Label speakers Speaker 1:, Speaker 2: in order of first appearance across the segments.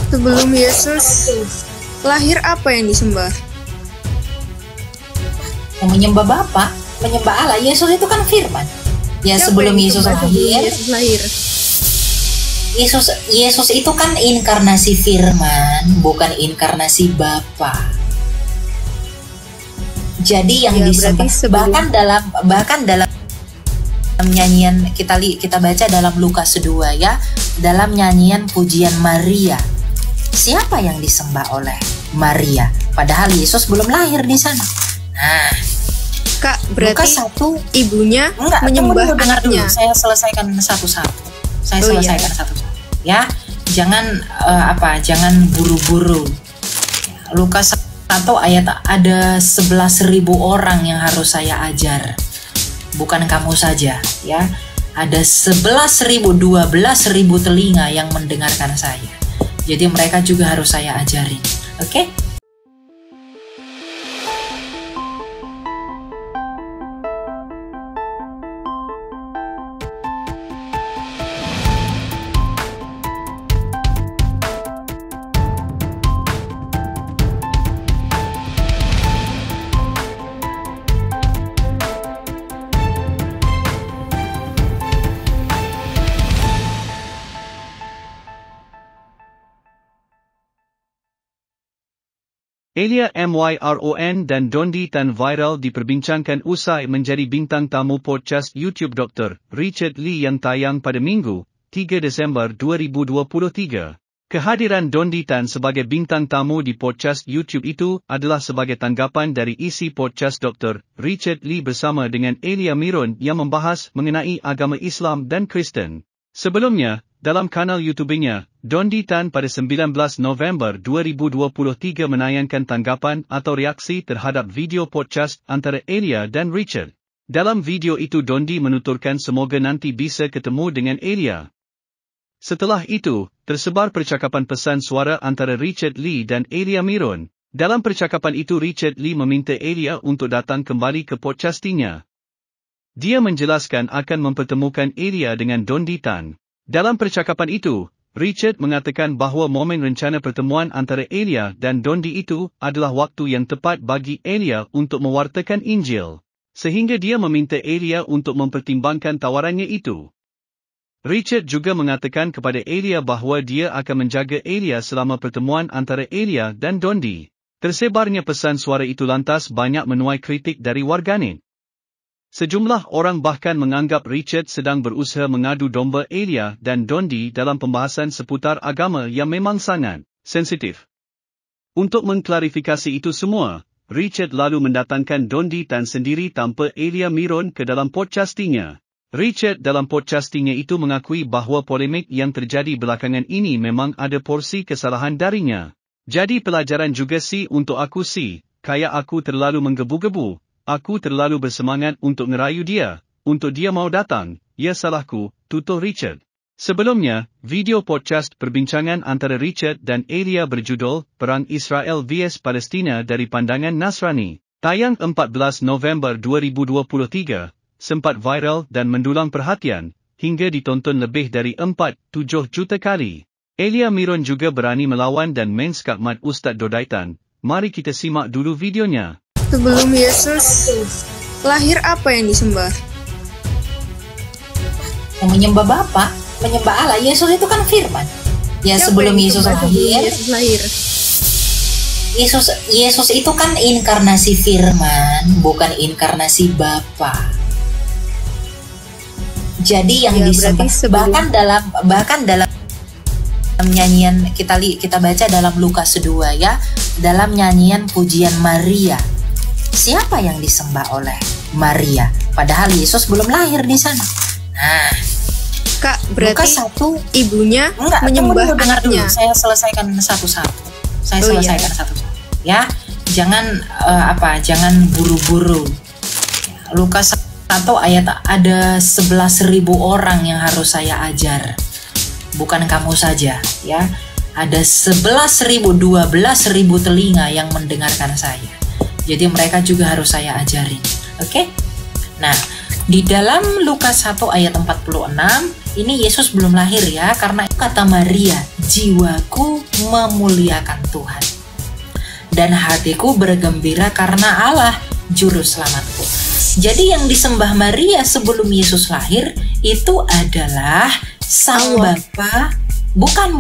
Speaker 1: Sebelum Yesus lahir, apa yang disembah?
Speaker 2: Yang menyembah Bapa, menyembah Allah. Yesus itu kan firman. Ya,
Speaker 1: Siapa
Speaker 2: sebelum
Speaker 1: yang
Speaker 2: Yesus
Speaker 1: disembah sebelum
Speaker 2: lahir,
Speaker 1: Yesus lahir?
Speaker 2: Yesus itu kan inkarnasi firman, bukan inkarnasi Bapa. Jadi yang
Speaker 1: Ya,
Speaker 2: disembah
Speaker 1: berarti sebelum-
Speaker 2: bahkan dalam nyanyian kita baca dalam Lukas 2 ya, dalam nyanyian pujian Maria. Siapa yang disembah oleh Maria? Padahal Yesus belum lahir di sana. Nah,
Speaker 1: Kak, berarti
Speaker 2: Lukas 1
Speaker 1: ibunya
Speaker 2: enggak,
Speaker 1: menyembah
Speaker 2: tunggu, dengar dulu.
Speaker 1: anaknya.
Speaker 2: Saya selesaikan satu-satu.
Speaker 1: Oh, iya.
Speaker 2: Satu-satu. Ya, jangan jangan buru-buru. Lukas 1 ayat ada 11.000 orang yang harus saya ajar. Bukan kamu saja, ya. Ada 11.000, 12.000 telinga yang mendengarkan saya. Jadi mereka juga harus saya ajarin. Oke?
Speaker 3: Elia Myron dan Dondi Tan viral diperbincangkan usai menjadi bintang tamu podcast YouTube Dr. Richard Lee yang tayang pada Minggu, 3 Desember 2023. Kehadiran Dondi Tan sebagai bintang tamu di podcast YouTube itu adalah sebagai tanggapan dari isi podcast Dr. Richard Lee bersama dengan Elia Myron yang membahas mengenai agama Islam dan Kristen. Sebelumnya, dalam kanal YouTube-nya, Dondi Tan pada 19 November 2023 menayangkan tanggapan atau reaksi terhadap video podcast antara Elia dan Richard. Dalam video itu Dondi menuturkan semoga nanti bisa ketemu dengan Elia. Setelah itu, tersebar percakapan pesan suara antara Richard Lee dan Elia Myron. Dalam percakapan itu Richard Lee meminta Elia untuk datang kembali ke podcastingnya. Dia menjelaskan akan mempertemukan Elia dengan Dondi Tan. Dalam percakapan itu, Richard mengatakan bahawa momen rencana pertemuan antara Elia dan Dondi itu adalah waktu yang tepat bagi Elia untuk mewartakan Injil, sehingga dia meminta Elia untuk mempertimbangkan tawarannya itu. Richard juga mengatakan kepada Elia bahawa dia akan menjaga Elia selama pertemuan antara Elia dan Dondi. Tersebarnya pesan suara itu lantas banyak menuai kritik dari warganet. Sejumlah orang bahkan menganggap Richard sedang berusaha mengadu domba Elia dan Dondi dalam pembahasan seputar agama yang memang sangat sensitif. Untuk mengklarifikasi itu semua, Richard lalu mendatangkan Dondi Tan sendiri tanpa Elia Myron ke dalam podcastingnya. Richard dalam podcastingnya itu mengakui bahawa polemik yang terjadi belakangan ini memang ada porsi kesalahan darinya. Jadi pelajaran juga sih untuk aku sih, kayak aku terlalu menggebu-gebu. Aku terlalu bersemangat untuk ngerayu dia, untuk dia mau datang, ya salahku, tutur Richard. Sebelumnya, video podcast perbincangan antara Richard dan Elia berjudul Perang Israel vs Palestina dari Pandangan Nasrani, tayang 14 November 2023, sempat viral dan mendulang perhatian, hingga ditonton lebih dari 4.7 juta kali. Elia Myron juga berani melawan dan main skakmat Ustaz Dodaitan. Mari kita simak dulu videonya.
Speaker 1: Sebelum Yesus lahir, apa yang disembah?
Speaker 2: Yang menyembah Bapa, menyembah Allah. Yesus itu kan firman. Ya,
Speaker 1: Siapa
Speaker 2: sebelum
Speaker 1: yang
Speaker 2: Yesus
Speaker 1: disembah sebelum
Speaker 2: lahir,
Speaker 1: Yesus lahir?
Speaker 2: Yesus itu kan inkarnasi firman, bukan inkarnasi Bapa. Jadi yang
Speaker 1: Ya,
Speaker 2: disembah
Speaker 1: berarti sebelum-
Speaker 2: bahkan dalam nyanyian kita baca dalam Lukas 2 ya, dalam nyanyian pujian Maria. Siapa yang disembah oleh Maria? Padahal Yesus belum lahir di sana. Nah,
Speaker 1: Kak,
Speaker 2: Lukas
Speaker 1: berarti
Speaker 2: 1
Speaker 1: ibunya
Speaker 2: enggak,
Speaker 1: menyembah
Speaker 2: tunggu, dengar dulu.
Speaker 1: anaknya.
Speaker 2: Saya selesaikan satu-satu.
Speaker 1: Oh, iya.
Speaker 2: Ya, jangan jangan buru-buru. Lukas 1 ayat ada 11.000 orang yang harus saya ajar. Bukan kamu saja, ya. Ada 11.000, 12.000 telinga yang mendengarkan saya. Jadi mereka juga harus saya ajarin. Oke? Nah, di dalam Lukas 1 ayat 46, Ini Yesus belum lahir ya, karena kata Maria, jiwaku memuliakan Tuhan. Dan hatiku bergembira karena Allah, juru selamatku. Jadi yang disembah Maria sebelum Yesus lahir itu adalah Sang Bapa. Bukan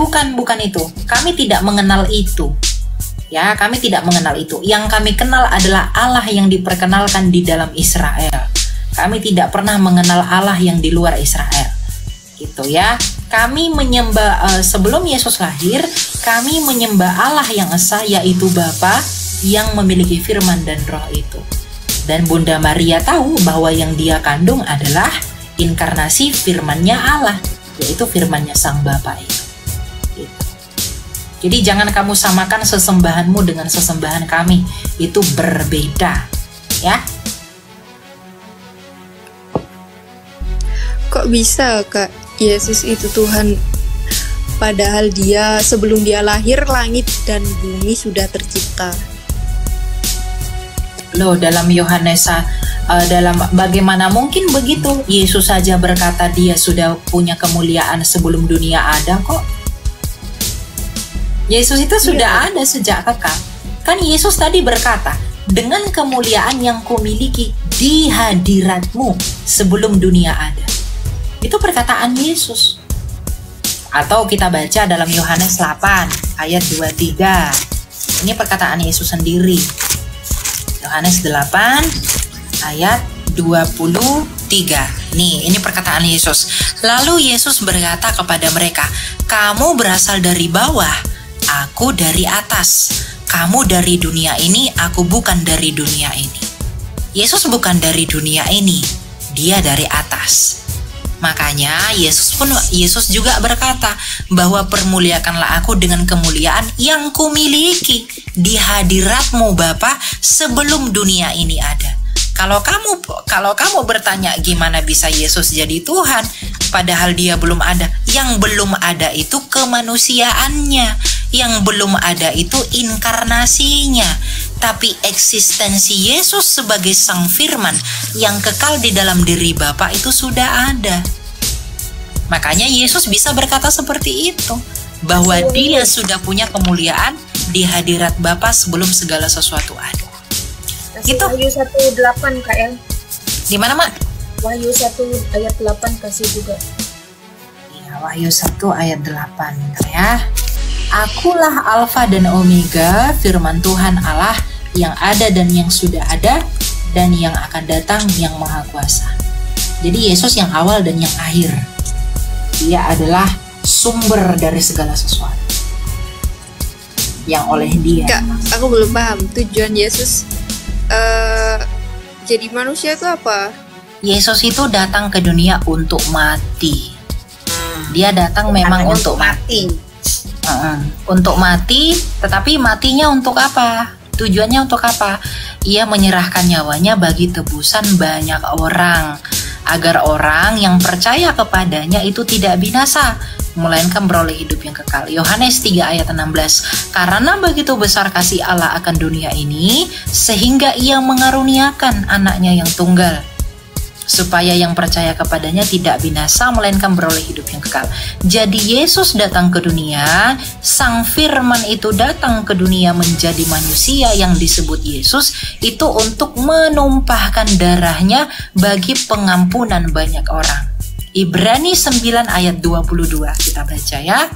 Speaker 2: itu. Kami tidak mengenal itu. Ya, kami tidak mengenal itu. Yang kami kenal adalah Allah yang diperkenalkan di dalam Israel. Kami tidak pernah mengenal Allah yang di luar Israel. Gitu ya. Kami menyembah sebelum Yesus lahir, kami menyembah Allah yang esa, yaitu Bapa yang memiliki firman dan roh itu. Dan Bunda Maria tahu bahwa yang dia kandung adalah inkarnasi firman-Nya Allah, yaitu firman-Nya Sang Bapa itu. Gitu. Jadi jangan kamu samakan sesembahanmu dengan sesembahan kami, itu berbeda, ya.
Speaker 1: Kok bisa Kak Yesus itu Tuhan, padahal dia sebelum dia lahir langit dan bumi sudah tercipta?
Speaker 2: Loh, dalam Yohanes dalam bagaimana mungkin begitu? Yesus saja berkata dia sudah punya kemuliaan sebelum dunia ada kok. Yesus itu sudah ada sejak kekal. Kan Yesus tadi berkata, dengan kemuliaan yang kumiliki di hadiratmu sebelum dunia ada. Itu perkataan Yesus. Atau kita baca dalam Yohanes 8 ayat 23. Ini perkataan Yesus sendiri. Yohanes 8 ayat 23. Nih, ini perkataan Yesus. Lalu Yesus berkata kepada mereka, "Kamu berasal dari bawah, aku dari atas. Kamu dari dunia ini, aku bukan dari dunia ini." Yesus bukan dari dunia ini, dia dari atas. Makanya Yesus juga berkata bahwa permuliakanlah aku dengan kemuliaan yang kumiliki di hadiratmu Bapa sebelum dunia ini ada. Kalau kamu bertanya gimana bisa Yesus jadi Tuhan padahal dia belum ada. Yang belum ada itu kemanusiaannya, yang belum ada itu inkarnasinya. Tapi eksistensi Yesus sebagai Sang Firman yang kekal di dalam diri Bapa itu sudah ada. Makanya Yesus bisa berkata seperti itu, bahwa dia sudah punya kemuliaan di hadirat Bapa sebelum segala sesuatu ada.
Speaker 4: Gitu. Wahyu 1:8 Kak El.
Speaker 2: Di mana, Mak?
Speaker 4: Wahyu 1 ayat 8 kasih juga.
Speaker 2: Ya, Wahyu 1 ayat 8 ya. Akulah Alfa dan Omega, firman Tuhan Allah yang ada dan yang sudah ada dan yang akan datang, yang Maha Kuasa. Jadi Yesus yang awal dan yang akhir. Dia adalah sumber dari segala sesuatu. Yang oleh dia.
Speaker 1: Kak, aku belum paham tujuan Yesus jadi manusia itu apa?
Speaker 2: Yesus itu datang ke dunia untuk mati. Dia datang memang untuk mati. Untuk mati, tetapi matinya untuk apa? Tujuannya untuk apa? Ia menyerahkan nyawanya bagi tebusan banyak orang, agar orang yang percaya kepadanya itu tidak binasa, melainkan beroleh hidup yang kekal. Yohanes 3 ayat 16. Karena begitu besar kasih Allah akan dunia ini, sehingga ia mengaruniakan anaknya yang tunggal, supaya yang percaya kepadanya tidak binasa, melainkan beroleh hidup yang kekal. Jadi Yesus datang ke dunia, Sang Firman itu datang ke dunia menjadi manusia yang disebut Yesus, itu untuk menumpahkan darahnya bagi pengampunan banyak orang. Ibrani 9 ayat 22 kita baca ya.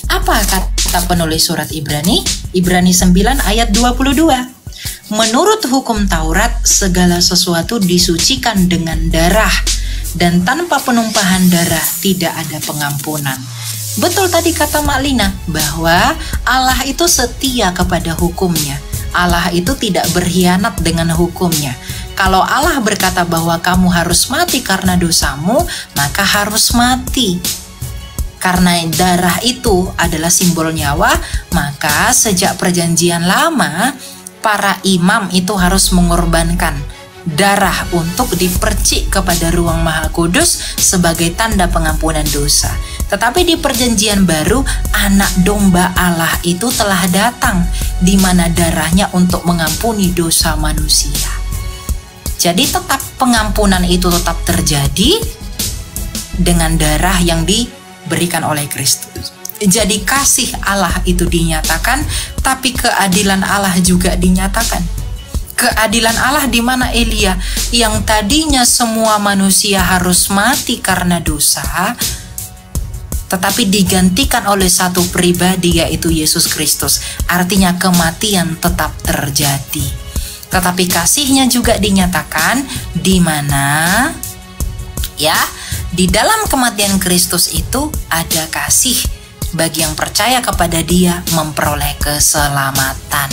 Speaker 2: Apa kata penulis surat Ibrani? Ibrani 9 ayat 22. Menurut hukum Taurat, segala sesuatu disucikan dengan darah, dan tanpa penumpahan darah tidak ada pengampunan. Betul tadi kata Mak Lina, bahwa Allah itu setia kepada hukumnya. Allah itu tidak berkhianat dengan hukumnya. Kalau Allah berkata bahwa kamu harus mati karena dosamu, maka harus mati. Karena darah itu adalah simbol nyawa, maka sejak perjanjian lama, para imam itu harus mengorbankan darah untuk dipercik kepada ruang Maha Kudus sebagai tanda pengampunan dosa. Tetapi di perjanjian baru, anak domba Allah itu telah datang, di mana darahnya untuk mengampuni dosa manusia. Jadi tetap pengampunan itu tetap terjadi, dengan darah yang diberikan oleh Kristus. Jadi kasih Allah itu dinyatakan, tapi keadilan Allah juga dinyatakan. Keadilan Allah di mana Elia yang tadinya semua manusia harus mati karena dosa, tetapi digantikan oleh satu pribadi yaitu Yesus Kristus. Artinya kematian tetap terjadi. Tetapi kasihnya juga dinyatakan di mana ya, di dalam kematian Kristus itu ada kasih bagi yang percaya kepada Dia memperoleh keselamatan.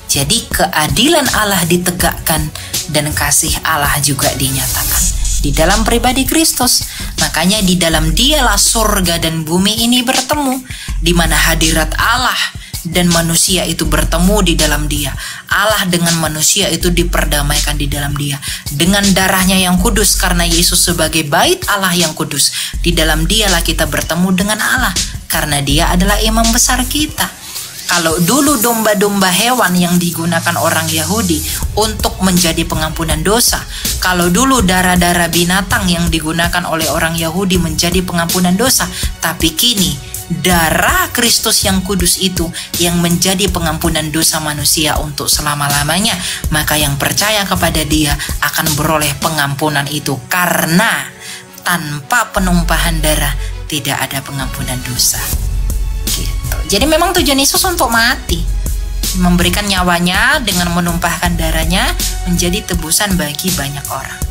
Speaker 2: Jadi keadilan Allah ditegakkan dan kasih Allah juga dinyatakan di dalam pribadi Kristus. Makanya di dalam Dialah surga dan bumi ini bertemu, di mana hadirat Allah dan manusia itu bertemu di dalam Dia. Allah dengan manusia itu diperdamaikan di dalam Dia dengan darahnya yang kudus, karena Yesus sebagai bait Allah yang kudus. Di dalam Dialah kita bertemu dengan Allah, karena Dia adalah imam besar kita. Kalau dulu domba-domba hewan yang digunakan orang Yahudi untuk menjadi pengampunan dosa, kalau dulu darah-darah binatang yang digunakan oleh orang Yahudi menjadi pengampunan dosa, tapi kini darah Kristus yang kudus itu yang menjadi pengampunan dosa manusia untuk selama-lamanya. Maka yang percaya kepada Dia akan beroleh pengampunan itu, karena tanpa penumpahan darah tidak ada pengampunan dosa. Jadi memang tujuan Yesus untuk mati, memberikan nyawanya dengan menumpahkan darahnya menjadi tebusan bagi banyak orang.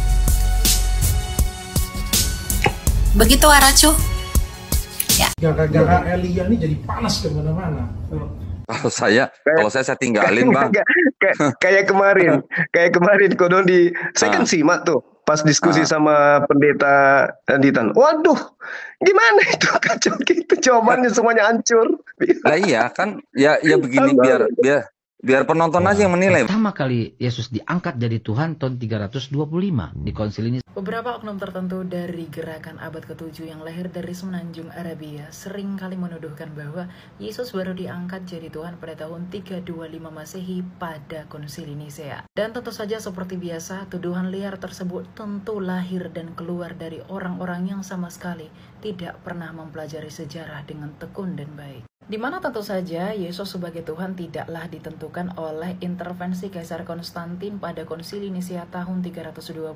Speaker 2: Begitu Aracu? Ya.
Speaker 5: Gara-gara Elia ini jadi panas kemana-mana.
Speaker 6: Kalau saya tinggalin Bang.
Speaker 7: Kayak kemarin Kodon saya kan simak tuh pas diskusi sama pendeta Ditan. Waduh, gimana itu kacau gitu, jawabannya semuanya hancur.
Speaker 6: Lah iya kan, ya begini biar penonton aja yang menilai.
Speaker 8: Pertama kali Yesus diangkat jadi Tuhan tahun 325 di konsil ini.
Speaker 9: Beberapa oknum tertentu dari gerakan abad ke-7 yang lahir dari semenanjung Arabia sering kali menuduhkan bahwa Yesus baru diangkat jadi Tuhan pada tahun 325 Masehi pada konsili Nisea. Dan tentu saja seperti biasa, tuduhan liar tersebut tentu lahir dan keluar dari orang-orang yang sama sekali tidak pernah mempelajari sejarah dengan tekun dan baik. Di mana tentu saja Yesus sebagai Tuhan tidaklah ditentukan oleh intervensi Kaisar Konstantin pada konsili Nisea tahun 325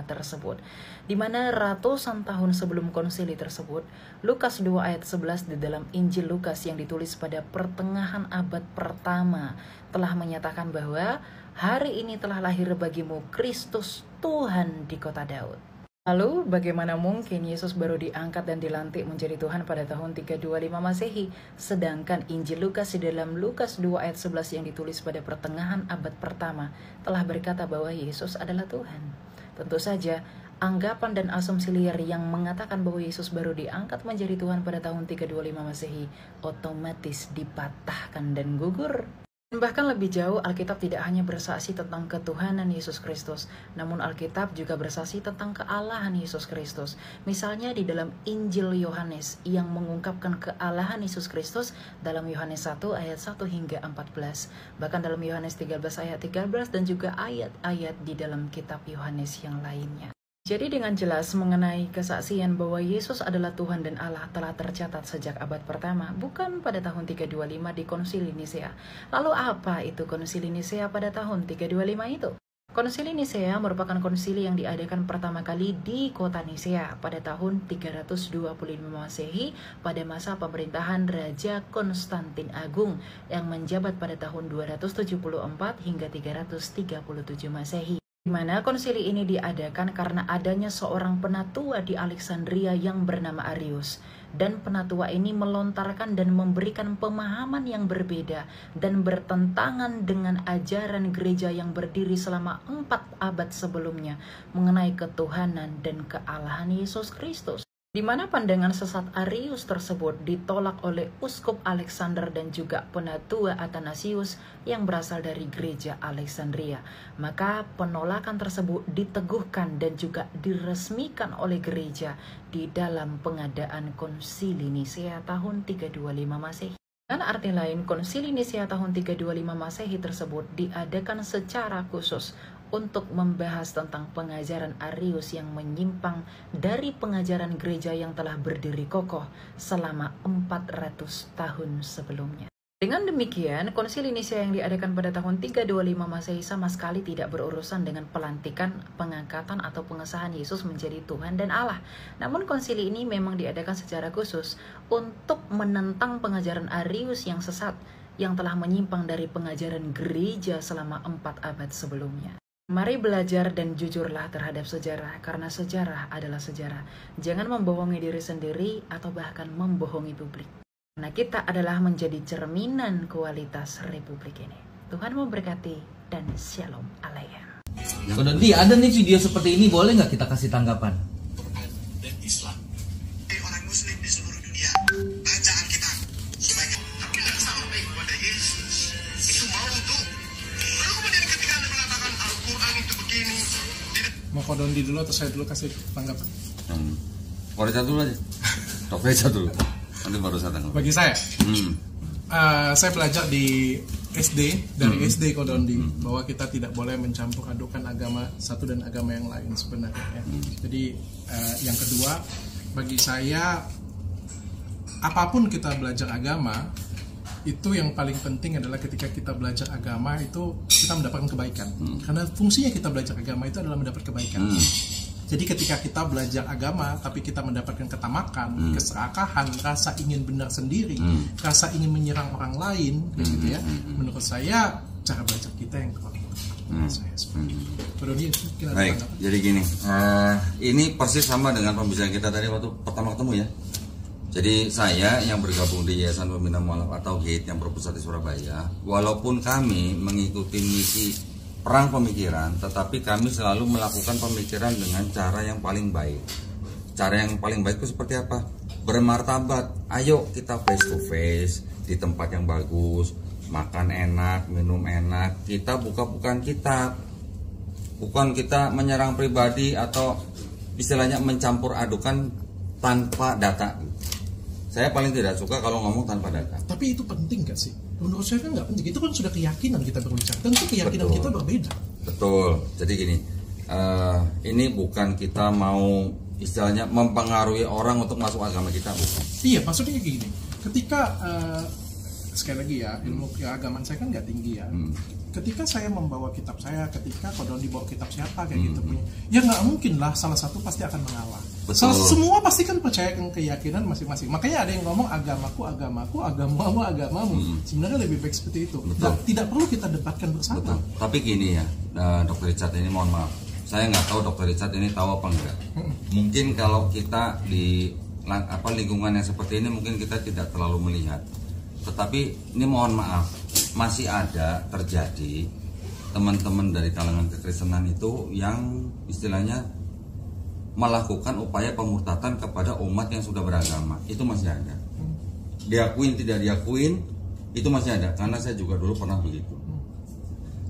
Speaker 9: tersebut. Di mana ratusan tahun sebelum konsili tersebut, Lukas 2 ayat 11 di dalam Injil Lukas yang ditulis pada pertengahan abad pertama telah menyatakan bahwa hari ini telah lahir bagimu Kristus Tuhan di kota Daud. Lalu, bagaimana mungkin Yesus baru diangkat dan dilantik menjadi Tuhan pada tahun 325 Masehi, sedangkan Injil Lukas di dalam Lukas 2 ayat 11 yang ditulis pada pertengahan abad pertama telah berkata bahwa Yesus adalah Tuhan? Tentu saja, anggapan dan asumsi liar yang mengatakan bahwa Yesus baru diangkat menjadi Tuhan pada tahun 325 Masehi otomatis dipatahkan dan gugur. Bahkan lebih jauh, Alkitab tidak hanya bersaksi tentang ketuhanan Yesus Kristus, namun Alkitab juga bersaksi tentang kealahan Yesus Kristus. Misalnya di dalam Injil Yohanes yang mengungkapkan kealahan Yesus Kristus dalam Yohanes 1 ayat 1 hingga 14. Bahkan dalam Yohanes 13 ayat 13 dan juga ayat-ayat di dalam kitab Yohanes yang lainnya. Jadi dengan jelas mengenai kesaksian bahwa Yesus adalah Tuhan dan Allah telah tercatat sejak abad pertama, bukan pada tahun 325 di konsili Nisea. Lalu apa itu konsili Nisea pada tahun 325 itu? Konsili Nisea merupakan konsili yang diadakan pertama kali di kota Nisea pada tahun 325 Masehi pada masa pemerintahan Raja Konstantin Agung yang menjabat pada tahun 274 hingga 337 Masehi. Di mana konsili ini diadakan karena adanya seorang penatua di Alexandria yang bernama Arius. Dan penatua ini melontarkan dan memberikan pemahaman yang berbeda dan bertentangan dengan ajaran gereja yang berdiri selama 4 abad sebelumnya mengenai ketuhanan dan kealahan Yesus Kristus. Di mana pandangan sesat Arius tersebut ditolak oleh Uskup Alexander dan juga penatua Athanasius yang berasal dari gereja Alexandria. Maka penolakan tersebut diteguhkan dan juga diresmikan oleh gereja di dalam pengadaan konsili Nisea tahun 325 Masehi. Dengan arti lain, Konsili Nicea tahun 325 Masehi tersebut diadakan secara khusus untuk membahas tentang pengajaran Arius yang menyimpang dari pengajaran gereja yang telah berdiri kokoh selama 400 tahun sebelumnya. Dengan demikian, Konsili Nicea yang diadakan pada tahun 325 Masehi sama sekali tidak berurusan dengan pelantikan, pengangkatan, atau pengesahan Yesus menjadi Tuhan dan Allah. Namun konsili ini memang diadakan secara khusus untuk menentang pengajaran Arius yang sesat, yang telah menyimpang dari pengajaran gereja selama 4 abad sebelumnya. Mari belajar dan jujurlah terhadap sejarah, karena sejarah adalah sejarah. Jangan membohongi diri sendiri atau bahkan membohongi publik. Karena kita adalah menjadi cerminan kualitas republik ini. Tuhan memberkati dan shalom aleichem.
Speaker 8: Ya udah, ada nih video seperti ini, boleh nggak kita kasih tanggapan?
Speaker 10: Dan Islam. Orang Muslim di seluruh dunia baca Alkitab sebagai tapi tidak sampai kepada Yesus. Itu mau tuh. Lalu kemudian ketika Anda mengatakan Al-Quran itu begini.
Speaker 5: Mau Kodondi dulu atau saya dulu kasih tanggapan?
Speaker 6: Richard dulu aja. Dr. Richard dulu. Nanti baru saya tanggapan.
Speaker 5: Bagi saya belajar di SD, dari SD Kodondi, bahwa kita tidak boleh mencampur adukan agama satu dan agama yang lain sebenarnya. Jadi yang kedua, bagi saya apapun kita belajar agama, itu yang paling penting adalah ketika kita belajar agama itu kita mendapatkan kebaikan. Karena fungsinya kita belajar agama itu adalah mendapat kebaikan. Jadi ketika kita belajar agama tapi kita mendapatkan ketamakan, keserakahan, rasa ingin benar sendiri, rasa ingin menyerang orang lain, gitu ya. Menurut saya cara belajar kita yang kurang
Speaker 6: Baik, jadi gini, ini persis sama dengan pembicaraan kita tadi waktu pertama ketemu ya. Jadi saya yang bergabung di Yayasan Pembina Mualaf atau Tauhid yang berpusat di Surabaya, walaupun kami mengikuti misi perang pemikiran, tetapi kami selalu melakukan pemikiran dengan cara yang paling baik. Cara yang paling baik itu seperti apa? Bermartabat. Ayo kita face to face di tempat yang bagus, makan enak, minum enak. Kita bukan kitab, bukan kita menyerang pribadi atau istilahnya mencampur adukan tanpa data. Saya paling tidak suka kalau ngomong tanpa data.
Speaker 5: Tapi itu penting gak sih? Menurut saya kan nggak penting. Itu kan sudah keyakinan kita berbicara. Tentu keyakinan kita berbeda.
Speaker 6: Betul. Jadi gini, ini bukan kita mau istilahnya mempengaruhi orang untuk masuk agama kita, bukan.
Speaker 5: Iya, maksudnya gini. Ketika sekali lagi ya, ilmu keagamaan saya kan nggak tinggi ya. Ketika saya membawa kitab saya, ketika Kodondi bawa kitab siapa kayak gitu punya, ya nggak mungkin lah salah satu pasti akan mengalah. Semua pasti kan percaya keyakinan masing-masing. Makanya ada yang ngomong agamaku, agamamu, agamamu. Sebenarnya lebih baik seperti itu. Tidak perlu kita debatkan bersama.
Speaker 6: Betul. Tapi gini ya, Dr. Richard ini mohon maaf, saya nggak tahu Dr. Richard ini tahu apa enggak. Mungkin kalau kita di lingkungan yang seperti ini mungkin kita tidak terlalu melihat. Tetapi ini mohon maaf, masih ada terjadi teman-teman dari kalangan kekristenan itu yang istilahnya melakukan upaya pemurtatan kepada umat yang sudah beragama. Itu masih ada. Diakuin tidak diakuin, itu masih ada. Karena saya juga dulu pernah begitu.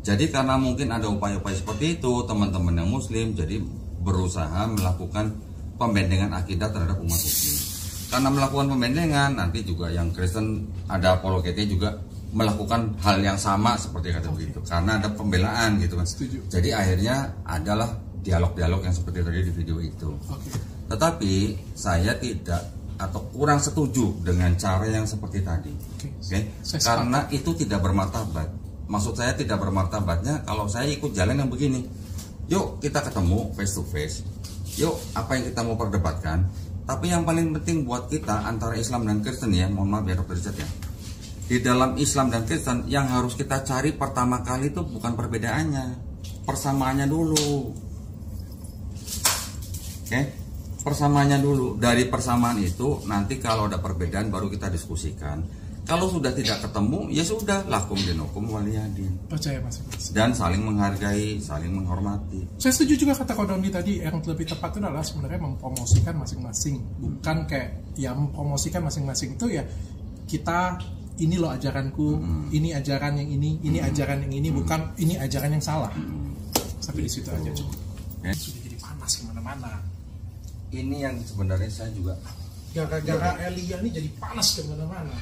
Speaker 6: Jadi karena mungkin ada upaya-upaya seperti itu, teman-teman yang muslim jadi berusaha melakukan pembendengan akidah terhadap umat muslim. Karena melakukan pembendengan, nanti juga yang Kristen ada apologetnya juga melakukan hal yang sama seperti kata begitu. Karena ada pembelaan gitu kan. Jadi akhirnya adalah dialog-dialog yang seperti tadi di video itu. Tetapi saya tidak atau kurang setuju dengan cara yang seperti tadi. Karena itu tidak bermartabat. Maksud saya tidak bermartabatnya kalau saya ikut jalan yang begini. Yuk kita ketemu face to face. Yuk apa yang kita mau perdebatkan. Tapi yang paling penting buat kita antara Islam dan Kristen ya, mohon maaf ya Dr. Richard ya. Di dalam Islam dan Kristen yang harus kita cari pertama kali itu bukan perbedaannya, persamaannya dulu. Persamaannya dulu. Dari persamaan itu nanti kalau ada perbedaan baru kita diskusikan. Kalau sudah tidak ketemu, ya sudah, lakum dinukum waliyadin.
Speaker 5: Percaya masing-masing.
Speaker 6: Dan saling menghargai, saling menghormati.
Speaker 5: Saya setuju juga kata Kodondi tadi, yang lebih tepat itu adalah sebenarnya mempromosikan masing-masing. Bukan kayak, ya mempromosikan masing-masing itu ya, kita, ini loh ajaranku, ini ajaran yang ini ajaran yang ini, bukan ini ajaran yang salah. Sampai di situ aja cukup. Sudah jadi panas kemana-mana.
Speaker 6: Ini yang sebenarnya saya juga
Speaker 5: gara-gara Elia ini jadi panas kemana-mana.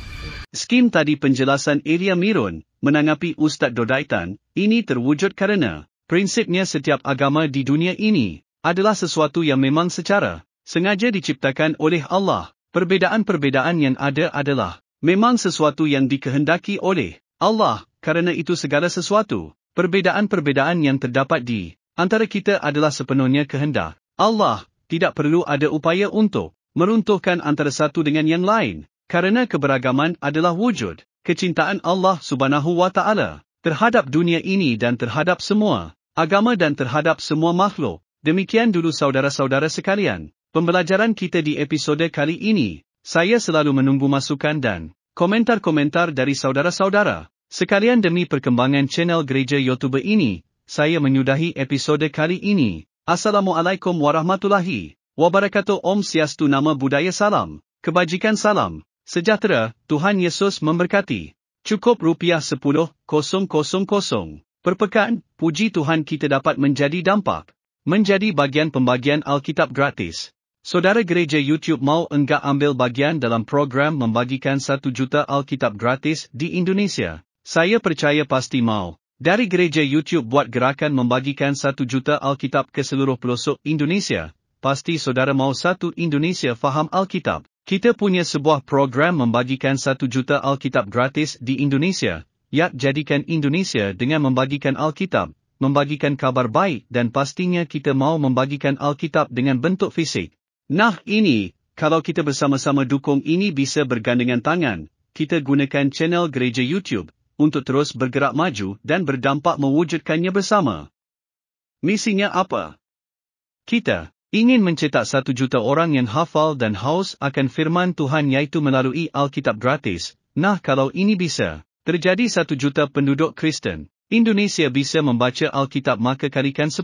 Speaker 3: Skim tadi penjelasan Elia Mirun, menanggapi Ustaz Dodaitan, ini terwujud kerana prinsipnya setiap agama di dunia ini adalah sesuatu yang memang secara sengaja diciptakan oleh Allah. Perbedaan-perbedaan yang ada adalah memang sesuatu yang dikehendaki oleh Allah, kerana itu segala sesuatu. Perbedaan-perbedaan yang terdapat di antara kita adalah sepenuhnya kehendak Allah. Tidak perlu ada upaya untuk meruntuhkan antara satu dengan yang lain, kerana keberagaman adalah wujud kecintaan Allah Subhanahu wa Ta'ala terhadap dunia ini dan terhadap semua agama dan terhadap semua makhluk. Demikian dulu saudara-saudara sekalian, pembelajaran kita di episode kali ini. Saya selalu menunggu masukan dan komentar-komentar dari saudara-saudara sekalian demi perkembangan channel Gereja YouTube ini. Saya menyudahi episode kali ini. Assalamualaikum warahmatullahi wabarakatuh. Om Swastiastu, Nama Budaya Salam, Kebajikan Salam, Sejahtera, Tuhan Yesus memberkati. Cukup Rp10,000 per pekan. Puji Tuhan kita dapat menjadi dampak, menjadi bagian pembagian Alkitab gratis. Saudara Gereja YouTube mau enggak ambil bagian dalam program membagikan 1 juta Alkitab gratis di Indonesia? Saya percaya pasti mau. Dari Gereja YouTube buat gerakan membagikan 1 juta Alkitab ke seluruh pelosok Indonesia, pasti saudara mau satu Indonesia faham Alkitab. Kita punya sebuah program membagikan 1 juta Alkitab gratis di Indonesia, jadikan Indonesia dengan membagikan Alkitab, membagikan kabar baik dan pastinya kita mau membagikan Alkitab dengan bentuk fisik. Nah ini, kalau kita bersama-sama dukung ini bisa bergandengan tangan, kita gunakan channel Gereja YouTube untuk terus bergerak maju dan berdampak mewujudkannya bersama. Misinya apa? Kita ingin mencetak 1 juta orang yang hafal dan haus akan firman Tuhan yaitu melalui Alkitab gratis. Nah kalau ini bisa terjadi 1 juta penduduk Kristen Indonesia bisa membaca Alkitab, maka kalikan 10.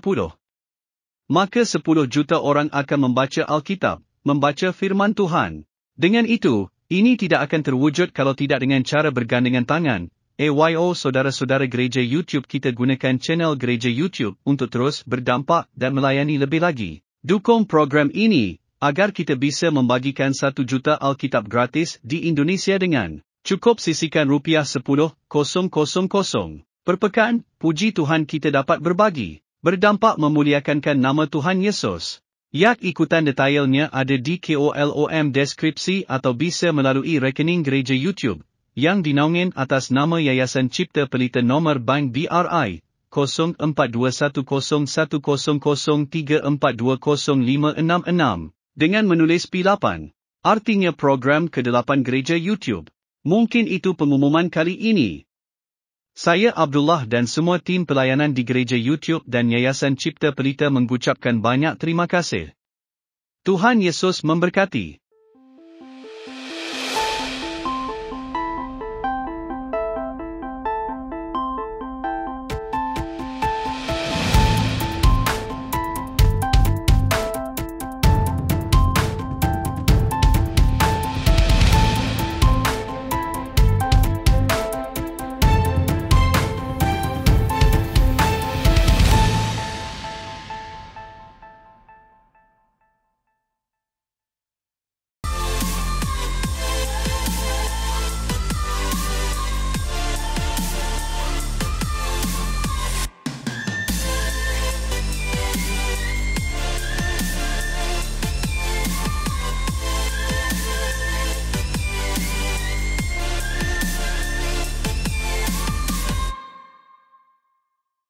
Speaker 3: Maka 10 juta orang akan membaca Alkitab, membaca firman Tuhan. Dengan itu, ini tidak akan terwujud kalau tidak dengan cara bergandengan tangan. Saudara-saudara Gereja YouTube, kita gunakan channel Gereja YouTube untuk terus berdampak dan melayani lebih lagi. Dukung program ini, agar kita bisa membagikan 1 juta Alkitab gratis di Indonesia dengan cukup sisihkan Rp10,000 per pekan. Puji Tuhan kita dapat berbagi, berdampak memuliakan nama Tuhan Yesus. Ikutan detailnya ada di kolom deskripsi atau bisa melalui rekening Gereja YouTube yang dinaungin atas nama Yayasan Cipta Pelita nomor bank BRI 04210034205666 dengan menulis P8, artinya program ke-8 Gereja YouTube. Mungkin itu pengumuman kali ini. Saya Abdullah dan semua tim pelayanan di Gereja YouTube dan Yayasan Cipta Pelita mengucapkan banyak terima kasih. Tuhan Yesus memberkati.